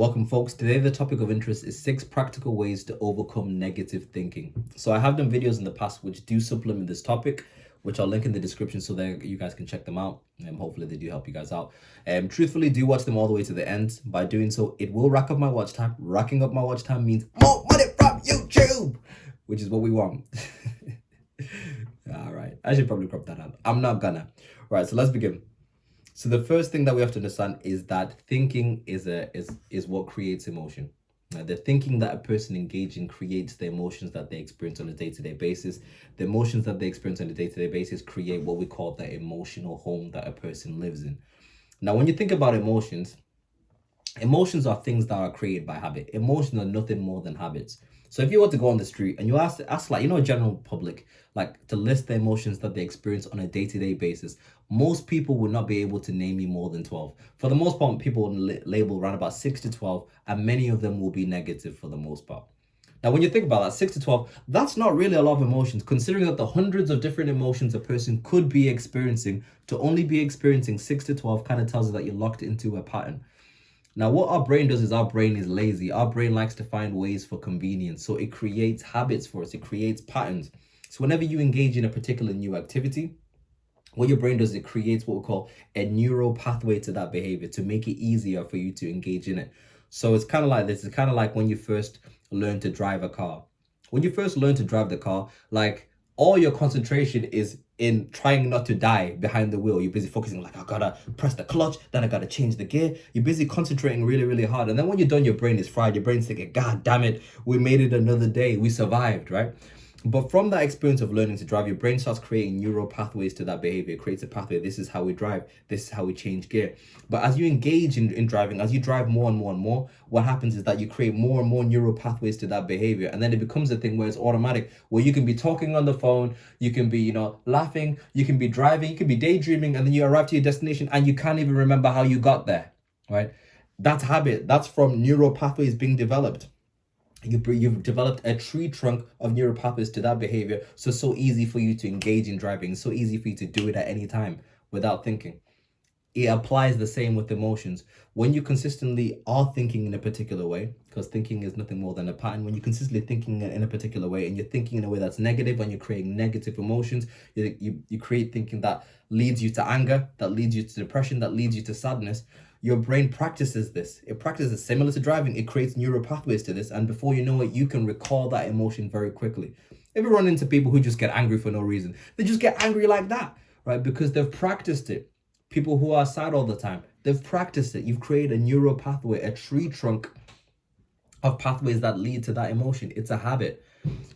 welcome folks. Today the topic of interest is 6 practical ways to overcome negative thinking. So I have done videos in the past which do supplement this topic, which I'll link in the description so that you guys can check them out. And hopefully they do help you guys out. Truthfully, do watch them all the way to the end. By doing so, it will rack up my watch time. Racking up my watch time means more money from YouTube, which is what we want. All right, I should probably crop that out. I'm not gonna. Right, so let's begin. So the first thing that we have to understand is that thinking is what creates emotion. Now, the thinking that a person engages in creates the emotions that they experience on a day-to-day basis. The emotions that they experience on a day-to-day basis create what we call the emotional home that a person lives in. Now, when you think about emotions are things that are created by habit. Emotions are nothing more than habits. So if you were to go on the street and you ask like, general public, like to list the emotions that they experience on a day-to-day basis, most people will not be able to name you more than 12. For the most part, people will label around about 6 to 12, and many of them will be negative for the most part. Now, when you think about that, 6 to 12, that's not really a lot of emotions, considering that the hundreds of different emotions a person could be experiencing. To only be experiencing 6 to 12 kind of tells us that you're locked into a pattern. Now, what our brain does is our brain is lazy. Our brain likes to find ways for convenience. So it creates habits for us. It creates patterns. So whenever you engage in a particular new activity, what your brain does is it creates what we call a neural pathway to that behavior to make it easier for you to engage in it. So it's kind of like this. It's kind of like when you first learn to drive a car. When you first learn to drive the car, like all your concentration is in trying not to die behind the wheel. You're busy focusing like, I gotta press the clutch, then I gotta change the gear. You're busy concentrating really, really hard. And then when you're done, your brain is fried. Your brain's thinking, God damn it, we made it another day. We survived, right? But from that experience of learning to drive, your brain starts creating neural pathways to that behavior. It creates a pathway. This is how we drive. This is how we change gear. But as you engage in driving, as you drive more and more and more, what happens is that you create more and more neural pathways to that behavior. And then it becomes a thing where it's automatic, where you can be talking on the phone, you can be, laughing, you can be driving, you can be daydreaming, and then you arrive to your destination and you can't even remember how you got there, right? That's habit. That's from neural pathways being developed. You've developed a tree trunk of neural pathways to that behavior. So easy for you to engage in driving. So easy for you to do it at any time without thinking. It applies the same with emotions. When you consistently are thinking in a particular way, because thinking is nothing more than a pattern, when you're consistently thinking in a particular way and you're thinking in a way that's negative and you're creating negative emotions, you create thinking that leads you to anger, that leads you to depression, that leads you to sadness. Your brain practices this. It practices similar to driving. It creates neural pathways to this. And before you know it, you can recall that emotion very quickly. If you run into people who just get angry for no reason, they just get angry like that, right? Because they've practiced it. People who are sad all the time, they've practiced it. You've created a neural pathway, a tree trunk of pathways that lead to that emotion. It's a habit.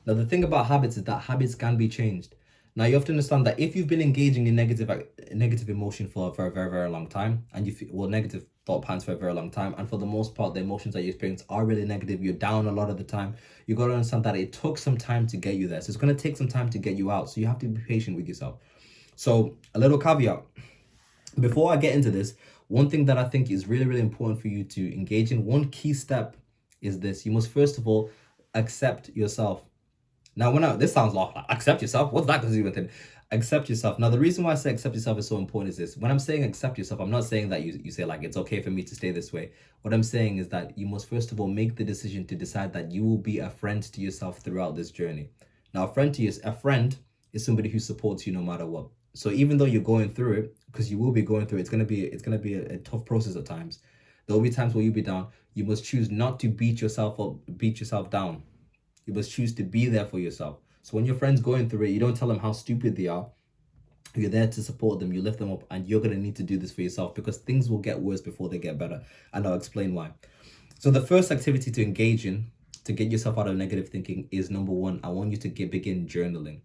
Now, the thing about habits is that habits can be changed. Now, you have to understand that if you've been engaging in negative emotion for a very, very, very long time, and you feel, negative thought patterns for a very long time, and for the most part, the emotions that you experience are really negative, you're down a lot of the time, you got to understand that it took some time to get you there. So it's going to take some time to get you out. So you have to be patient with yourself. So a little caveat. Before I get into this, one thing that I think is really, really important for you to engage in, one key step is this. You must first of all accept yourself. Now, this sounds like accept yourself. What's that going to do with it? Accept yourself. Now, the reason why I say accept yourself is so important is this. When I'm saying accept yourself, I'm not saying that you say like, it's okay for me to stay this way. What I'm saying is that you must first of all make the decision to decide that you will be a friend to yourself throughout this journey. Now, a friend is somebody who supports you no matter what. So even though you're going through it, because you will be going through it, it's gonna be a tough process at times. There will be times where you'll be down. You must choose not to beat yourself up, beat yourself down. You must choose to be there for yourself. So when your friend's going through it, you don't tell them how stupid they are. You're there to support them. You lift them up, and you're gonna need to do this for yourself because things will get worse before they get better. And I'll explain why. So the first activity to engage in to get yourself out of negative thinking is number one. I want you to begin journaling.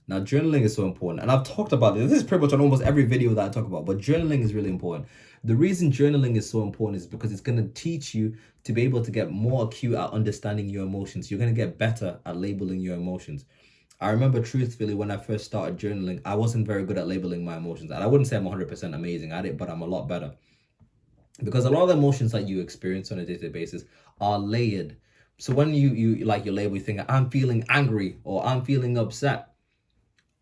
Now, journaling is so important, and I've talked about this. This is pretty much on almost every video that I talk about, but journaling is really important. The reason journaling is so important is because it's going to teach you to be able to get more acute at understanding your emotions. You're going to get better at labeling your emotions. I remember truthfully when I first started journaling, I wasn't very good at labeling my emotions, and I wouldn't say I'm 100% amazing at it, but I'm a lot better. Because a lot of the emotions that you experience on a day-to-day basis are layered. So when you label, you think, I'm feeling angry or I'm feeling upset.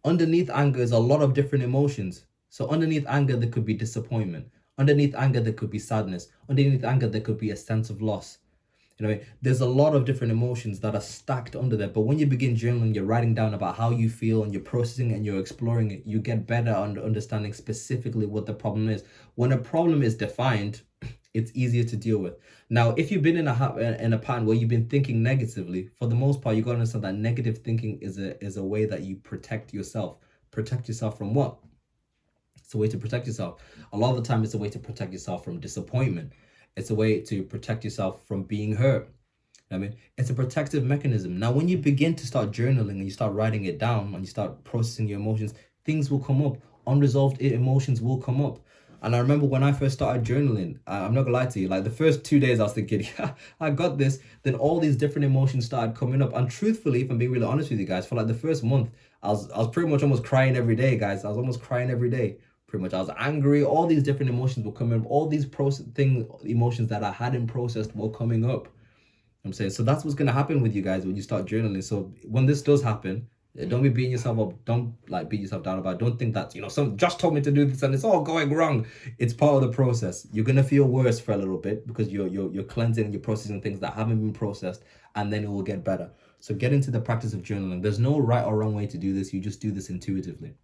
Underneath anger is a lot of different emotions. So underneath anger, there could be disappointment. Underneath anger, there could be sadness. Underneath anger, there could be a sense of loss. You know, there's a lot of different emotions that are stacked under there. But when you begin journaling, you're writing down about how you feel and you're processing and you're exploring it, you get better on understanding specifically what the problem is. When a problem is defined, it's easier to deal with. Now, if you've been in a pattern where you've been thinking negatively, for the most part, you got to understand that negative thinking is a way that you protect yourself. Protect yourself from what? It's a way to protect yourself. A lot of the time, it's a way to protect yourself from disappointment. It's a way to protect yourself from being hurt. I mean, it's a protective mechanism. Now, when you begin to start journaling and you start writing it down and you start processing your emotions, things will come up. Unresolved emotions will come up. And I remember when I first started journaling, I'm not gonna lie to you, like the first 2 days I was thinking, yeah, I got this. Then all these different emotions started coming up. And truthfully, if I'm being really honest with you guys, for like the first month, I was pretty much almost crying every day, guys. I was almost crying every day. Pretty much, I was angry. All these different emotions were coming up. All these emotions that I hadn't processed were coming up. I'm saying, so that's what's gonna happen with you guys when you start journaling. So when this does happen, don't be beating yourself up. Don't like beat yourself down about it. Don't think that, some just told me to do this and it's all going wrong. It's part of the process. You're gonna feel worse for a little bit because you're cleansing and you're processing things that haven't been processed, and then it will get better. So get into the practice of journaling. There's no right or wrong way to do this. You just do this intuitively.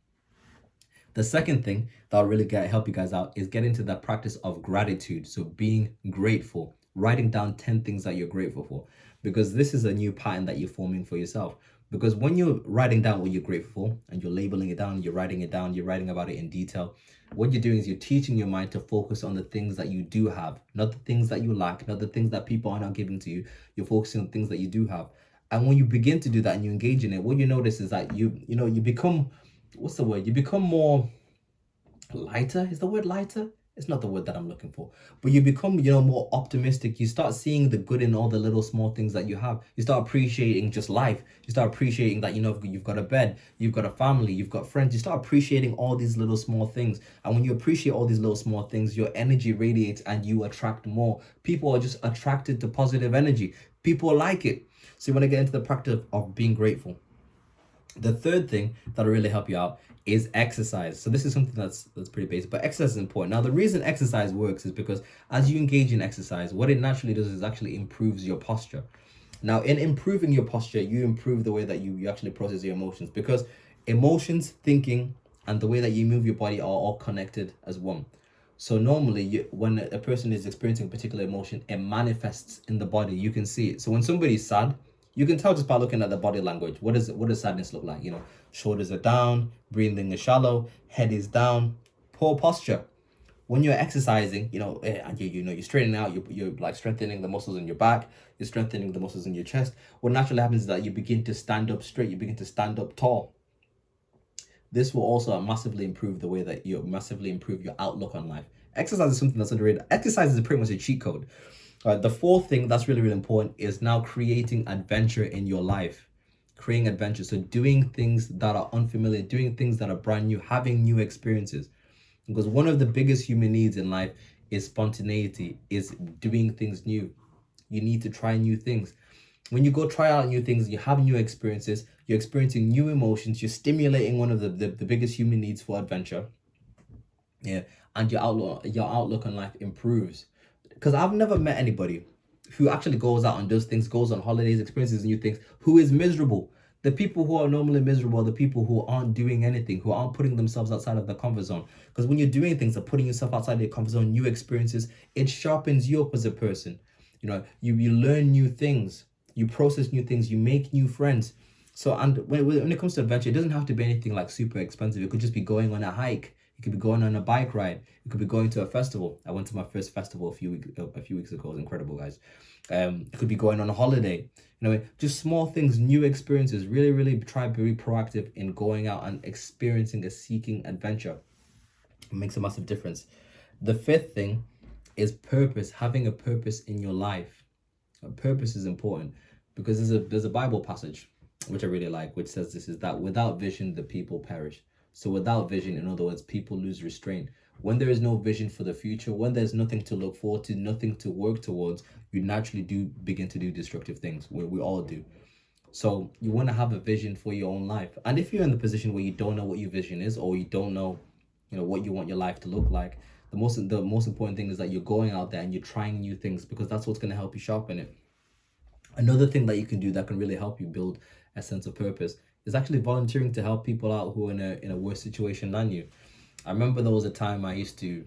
The second thing that'll really help you guys out is get into the practice of gratitude. So being grateful, writing down 10 things that you're grateful for, because this is a new pattern that you're forming for yourself. Because when you're writing down what you're grateful for and you're labeling it down, you're writing it down, you're writing about it in detail, what you're doing is you're teaching your mind to focus on the things that you do have, not the things that you lack, not the things that people are not giving to you. You're focusing on things that you do have. And when you begin to do that and you engage in it, what you notice is that you become, what's the word? You become more lighter. Is the word lighter? It's not the word that I'm looking for. But you become, more optimistic. You start seeing the good in all the little small things that you have. You start appreciating just life. You start appreciating that, you've got a bed, you've got a family, you've got friends. You start appreciating all these little small things. And when you appreciate all these little small things, your energy radiates and you attract more. People are just attracted to positive energy. People like it. So you want to get into the practice of being grateful. The third thing that'll really help you out is exercise. So this is something that's pretty basic, but exercise is important. Now, the reason exercise works is because as you engage in exercise, what it naturally does is actually improves your posture. Now, in improving your posture, you improve the way that you actually process your emotions, because emotions, thinking, and the way that you move your body are all connected as one. So normally, when a person is experiencing a particular emotion, it manifests in the body. You can see it. So when somebody's sad, you can tell just by looking at the body language. What does sadness look like? Shoulders are down, breathing is shallow, head is down, poor posture. When you're exercising, and you're straightening out, you're like strengthening the muscles in your back, you're strengthening the muscles in your chest. What naturally happens is that you begin to stand up straight, you begin to stand up tall. This will also massively improve the way that massively improve your outlook on life. Exercise is something that's underrated. Exercise is pretty much a cheat code. The fourth thing that's really, really important is now creating adventure in your life. Creating adventure. So doing things that are unfamiliar, doing things that are brand new, having new experiences. Because one of the biggest human needs in life is spontaneity, is doing things new. You need to try new things. When you go try out new things, you have new experiences, you're experiencing new emotions, you're stimulating one of the biggest human needs for adventure. Yeah. And your outlook on life improves. Because I've never met anybody who actually goes out and does things, goes on holidays, experiences new things, who is miserable. The people who are normally miserable are the people who aren't doing anything, who aren't putting themselves outside of their comfort zone. Because when you're doing things and putting yourself outside of your comfort zone, new experiences, it sharpens you up as a person. You learn new things, you process new things, you make new friends. So, and when it comes to adventure, it doesn't have to be anything like super expensive. It could just be going on a hike. You could be going on a bike ride. You could be going to a festival. I went to my first festival a few weeks ago. It was incredible, guys. It could be going on a holiday. Just small things, new experiences. Really, really try to be proactive in going out and experiencing seeking adventure. It makes a massive difference. The fifth thing is purpose. Having a purpose in your life. A purpose is important because there's a Bible passage which I really like, which says this, is that without vision, the people perish. So without vision, in other words, people lose restraint. When there is no vision for the future, when there's nothing to look forward to, nothing to work towards, you naturally do begin to do destructive things. We all do. So you want to have a vision for your own life. And if you're in the position where you don't know what your vision is, or you don't know, what you want your life to look like, the most important thing is that you're going out there and you're trying new things, because that's what's going to help you sharpen it. Another thing that you can do that can really help you build a sense of purpose is actually volunteering to help people out who are in a worse situation than you. I remember there was a time I used to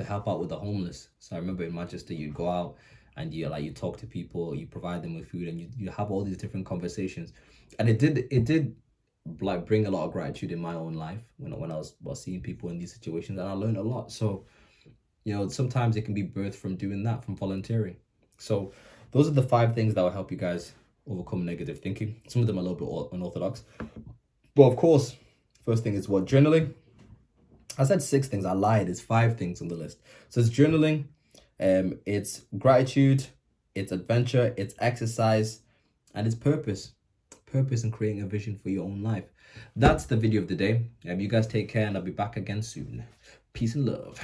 help out with the homeless. So I remember in Manchester, you'd go out and you talk to people, you provide them with food, and you have all these different conversations. And it did like bring a lot of gratitude in my own life when I was seeing people in these situations, and I learned a lot. So sometimes it can be birthed from doing that, from volunteering. So those are the 5 things that will help you guys overcome negative thinking. Some of them are a little bit unorthodox, but of course, first thing is what? Journaling. I said 6 things. I lied. It's 5 things on the list. So it's journaling, it's gratitude, it's adventure, it's exercise, and it's purpose. Purpose and creating a vision for your own life. That's the video of the day. You guys take care, and I'll be back again soon. Peace and love.